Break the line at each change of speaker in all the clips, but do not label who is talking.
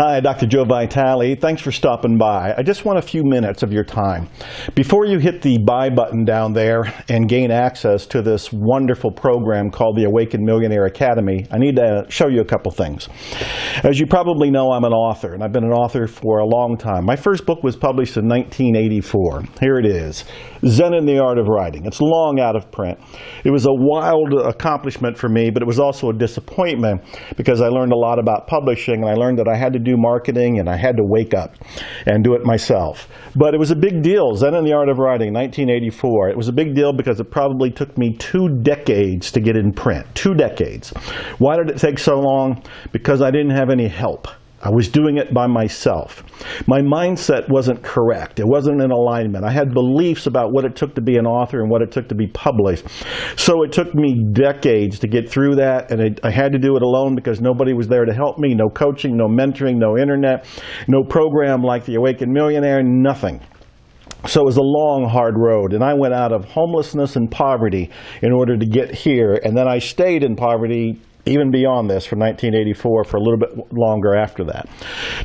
Hi, Dr. Joe Vitale. Thanks for stopping by. I just want a few minutes of your time. Before you hit the buy button down there and gain access to this wonderful program called the Awakened Millionaire Academy, I need to show you a couple things. As you probably know, I'm an author, and I've been an author for a long time. My first book was published in 1984. Here it is, Zen and the Art of Writing. It's long out of print. It was a wild accomplishment for me, but it was also a disappointment because I learned a lot about publishing, and I learned that I had to do marketing and I had to wake up and do it myself. But it was a big deal. Zen and the Art of Writing, 1984. It was a big deal because it probably took me 2 decades to get in print. 2 decades. Why did it take so long? Because I didn't have any help. I was doing it by myself. My mindset wasn't correct. It wasn't in alignment. I had beliefs about what it took to be an author and what it took to be published. So it took me decades to get through that, and I had to do it alone because nobody was there to help me. No coaching, no mentoring, no internet, no program like the Awakened Millionaire, nothing. So it was a long, hard road, and I went out of homelessness and poverty in order to get here, and then I stayed in poverty even beyond this, from 1984 for a little bit longer after that.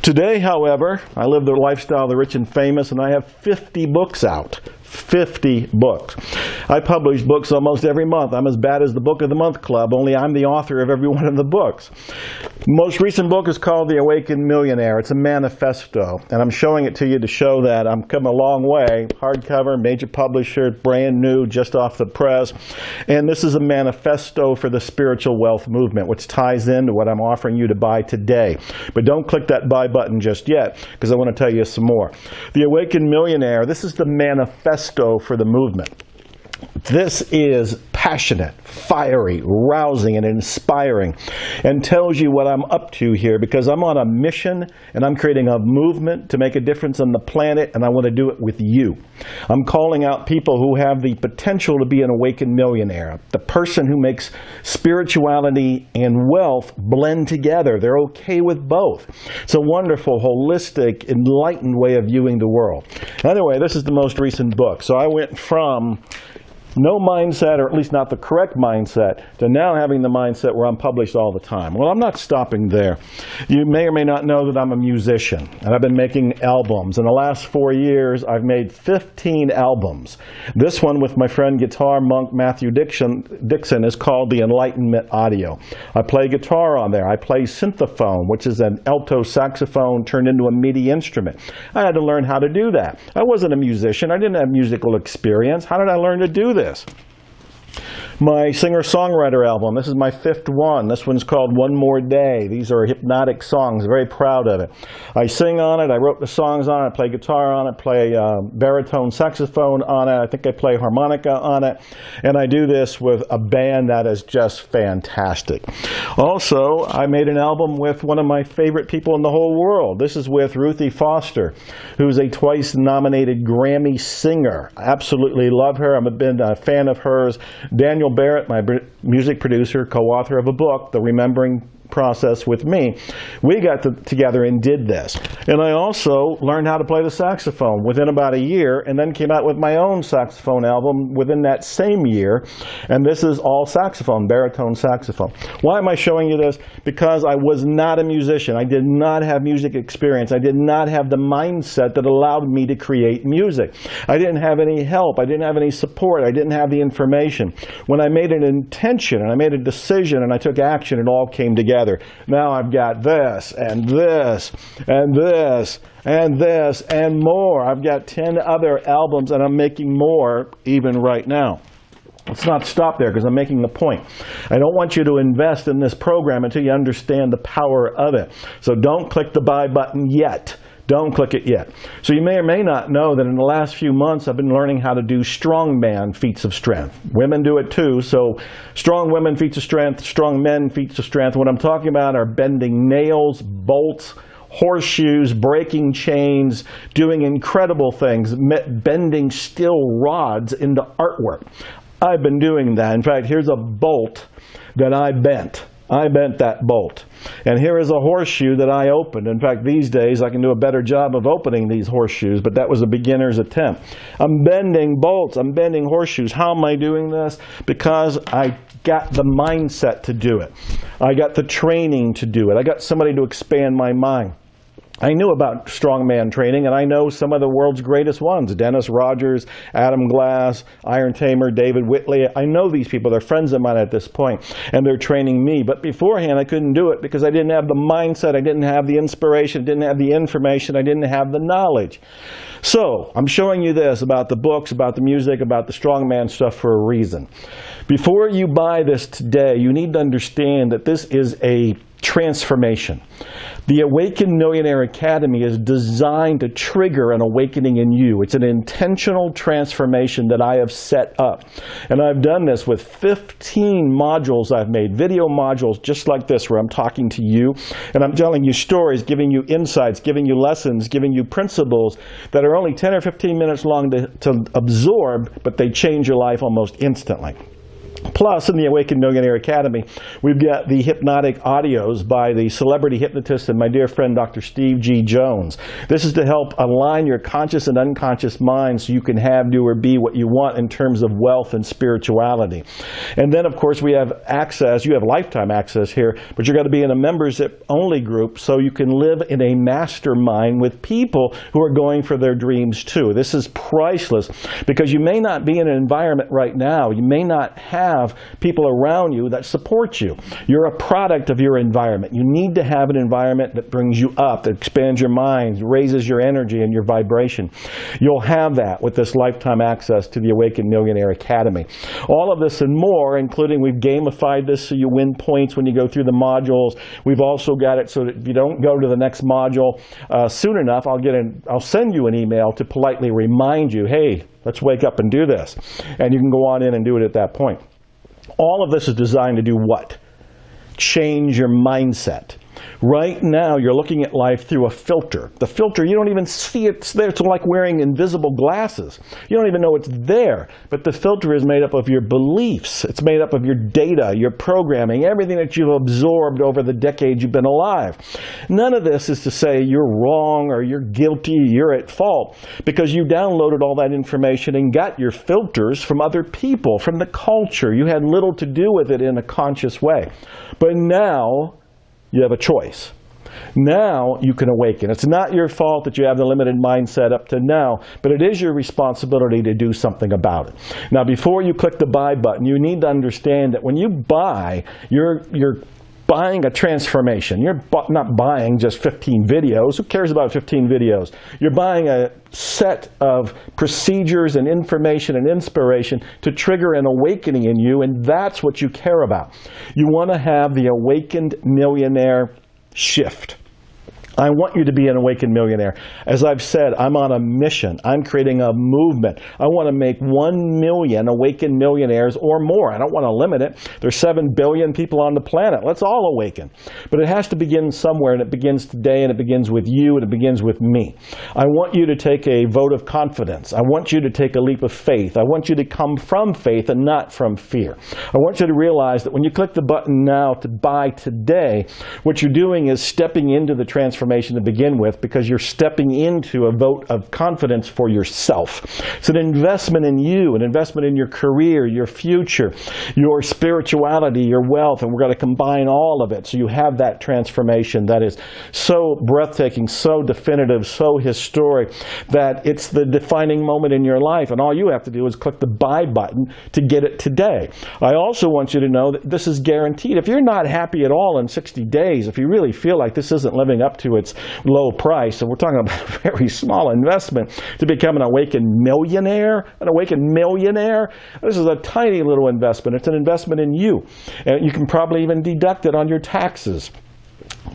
Today, however, I live the lifestyle of the rich and famous, and I have 50 books out. 50 books. I publish books almost every month. I'm as bad as the Book of the Month Club, only I'm the author of every one of the books. Most recent book is called The Awakened Millionaire. It's a manifesto, and I'm showing it to you to show that I'm come a long way. Hardcover, major publisher, brand new, just off the press. And this is a manifesto for the spiritual wealth movement, which ties into what I'm offering you to buy today. But don't click that buy button just yet, because I want to tell you some more. The Awakened Millionaire, this is the manifesto for the movement. This is passionate, fiery, rousing, and inspiring, and tells you what I'm up to here, because I'm on a mission and I'm creating a movement to make a difference on the planet, and I want to do it with you. I'm calling out people who have the potential to be an awakened millionaire, the person who makes spirituality and wealth blend together. They're okay with both. It's a wonderful, holistic, enlightened way of viewing the world. Anyway, this is the most recent book. So I went from no mindset, or at least not the correct mindset, to now having the mindset where I'm published all the time. Well, I'm not stopping there. You may or may not know that I'm a musician, and I've been making albums. In the last 4 years, I've made 15 albums. This one with my friend guitar monk Matthew Dixon is called the Enlightenment Audio. I play guitar on there. I play synthophone, which is an alto saxophone turned into a MIDI instrument. I had to learn how to do that. I wasn't a musician. I didn't have musical experience. How did I learn to do this? My singer-songwriter album, this is my 5th one. This one's called One More Day. These are hypnotic songs. I'm very proud of it. I sing on it. I wrote the songs on it. I play guitar on it, play baritone saxophone on it. I think I play harmonica on it. And I do this with a band that is just fantastic. Also, I made an album with one of my favorite people in the whole world. This is with Ruthie Foster, who's a twice-nominated Grammy singer. I absolutely love her. I've been a fan of hers. Daniel Barrett, my music producer, co-author of a book, The Remembering Process, with me, we got together and did this. And I also learned how to play the saxophone within about a year, and then came out with my own saxophone album within that same year. And this is all saxophone, baritone saxophone. Why am I showing you this? Because I was not a musician. I did not have music experience. I did not have the mindset that allowed me to create music. I didn't have any help. I didn't have any support. I didn't have the information. When I made an intention and I made a decision and I took action, it all came together. Now I've got this and this and this and this and more. I've got 10 other albums, and I'm making more even right now. Let's not stop there, because I'm making the point. I don't want you to invest in this program until you understand the power of it. So don't click the buy button yet. Don't click it yet. So you may or may not know that in the last few months I've been learning how to do strongman feats of strength. Women do it too, so strong women feats of strength, strong men feats of strength. What I'm talking about are bending nails, bolts, horseshoes, breaking chains, doing incredible things, bending steel rods into artwork. I've been doing that. In fact, here's a bolt that I bent. I bent that bolt. And here is a horseshoe that I opened. In fact, these days I can do a better job of opening these horseshoes, but that was a beginner's attempt. I'm bending bolts. I'm bending horseshoes. How am I doing this? Because I got the mindset to do it. I got the training to do it. I got somebody to expand my mind. I knew about strongman training, and I know some of the world's greatest ones. Dennis Rogers, Adam Glass, Iron Tamer, David Whitley. I know these people. They're friends of mine at this point, and they're training me. But beforehand, I couldn't do it because I didn't have the mindset. I didn't have the inspiration. I didn't have the information. I didn't have the knowledge. So I'm showing you this about the books, about the music, about the strongman stuff for a reason. Before you buy this today, you need to understand that this is a transformation. The Awakened Millionaire Academy is designed to trigger an awakening in you. It's an intentional transformation that I have set up. And I've done this with 15 modules I've made, video modules just like this, where I'm talking to you and I'm telling you stories, giving you insights, giving you lessons, giving you principles that are only 10 or 15 minutes long to absorb, but they change your life almost instantly. Plus, in the Awakened Millionaire Academy, we've got the hypnotic audios by the celebrity hypnotist and my dear friend, Dr. Steve G. Jones. This is to help align your conscious and unconscious mind so you can have, do, or be what you want in terms of wealth and spirituality. And then, of course, we have access. You have lifetime access here, but you're going to be in a members-only group so you can live in a mastermind with people who are going for their dreams, too. This is priceless because you may not be in an environment right now. You may not have people around you that support you. You're a product of your environment. You need to have an environment that brings you up, that expands your mind, raises your energy and your vibration. You'll have that with this lifetime access to the Awakened Millionaire Academy. All of this and more, including we've gamified this so you win points when you go through the modules. We've also got it so that if you don't go to the next module soon enough, I'll send you an email to politely remind you, hey, let's wake up and do this. And you can go on in and do it at that point. All of this is designed to do what? Change your mindset. Right now, you're looking at life through a filter. The filter, you don't even see it's there. It's like wearing invisible glasses. You don't even know it's there. But the filter is made up of your beliefs. It's made up of your data, your programming, everything that you've absorbed over the decades you've been alive. None of this is to say you're wrong or you're guilty, you're at fault, because you downloaded all that information and got your filters from other people, from the culture. You had little to do with it in a conscious way. But now, you have a choice. Now you can awaken. It's not your fault that you have the limited mindset up to now, but it is your responsibility to do something about it. Now, before you click the buy button, you need to understand that when you buy, you're buying a transformation. You're not buying just 15 videos. Who cares about 15 videos? You're buying a set of procedures and information and inspiration to trigger an awakening in you, and that's what you care about. You want to have the Awakened Millionaire shift. I want you to be an awakened millionaire. As I've said, I'm on a mission. I'm creating a movement. I want to make 1 million awakened millionaires or more. I don't want to limit it. There's 7 billion people on the planet. Let's all awaken. But it has to begin somewhere, and it begins today, and it begins with you, and it begins with me. I want you to take a vote of confidence. I want you to take a leap of faith. I want you to come from faith and not from fear. I want you to realize that when you click the button now to buy today, what you're doing is stepping into the transformation to begin with, because you're stepping into a vote of confidence for yourself. It's an investment in you, an investment in your career, your future, your spirituality, your wealth, and we're going to combine all of it so you have that transformation that is so breathtaking, so definitive, so historic, that it's the defining moment in your life, and all you have to do is click the buy button to get it today. I also want you to know that this is guaranteed. If you're not happy at all in 60 days, if you really feel like this isn't living up to its low price, and we're talking about a very small investment to become an awakened millionaire. An awakened millionaire, this is a tiny little investment. It's an investment in you, and you can probably even deduct it on your taxes.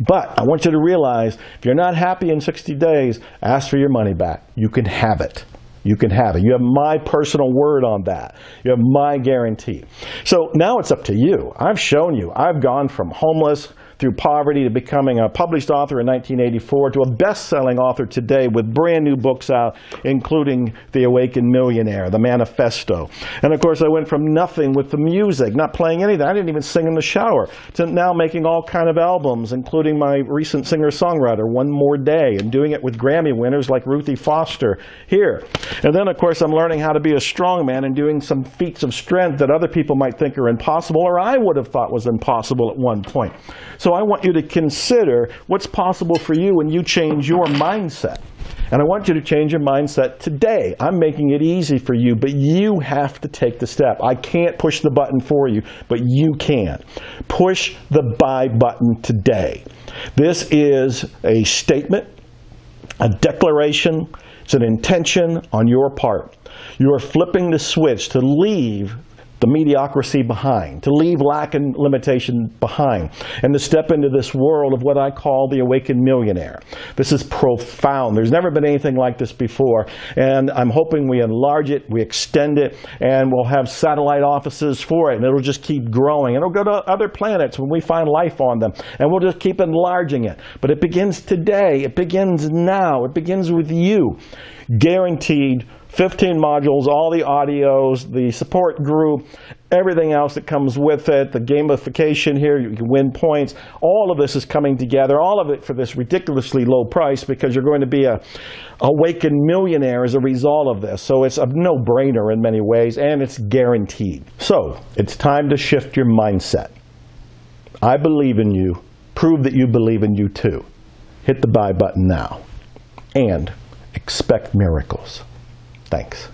But I want you to realize, if you're not happy in 60 days, ask for your money back. You can have it. You can have it. You have my personal word on that. You have my guarantee. So now it's up to you. I've shown you. I've gone from homeless through poverty to becoming a published author in 1984 to a best-selling author today with brand new books out, including The Awakened Millionaire, The Manifesto. And of course, I went from nothing with the music, not playing anything. I didn't even sing in the shower, to now making all kind of albums, including my recent singer-songwriter, One More Day, and doing it with Grammy winners like Ruthie Foster here. And then, of course, I'm learning how to be a strong man and doing some feats of strength that other people might think are impossible, or I would have thought was impossible at one point. So So I want you to consider what's possible for you when you change your mindset. And I want you to change your mindset today. I'm making it easy for you, but you have to take the step. I can't push the button for you, but you can. Push the buy button today. This is a statement, a declaration, it's an intention on your part. You are flipping the switch to leave the mediocrity behind, to leave lack and limitation behind, and to step into this world of what I call the awakened millionaire. This is profound. There's never been anything like this before, and I'm hoping we enlarge it, we extend it, and we'll have satellite offices for it, and it'll just keep growing. It'll go to other planets when we find life on them, and we'll just keep enlarging it. But it begins today. It begins now. It begins with you. Guaranteed 15 modules, all the audios, the support group, everything else that comes with it, the gamification here, you can win points. All of this is coming together, all of it for this ridiculously low price, because you're going to be a awakened millionaire as a result of this. So it's a no-brainer in many ways, and it's guaranteed. So it's time to shift your mindset. I believe in you. Prove that you believe in you too. Hit the buy button now. And expect miracles. Thanks.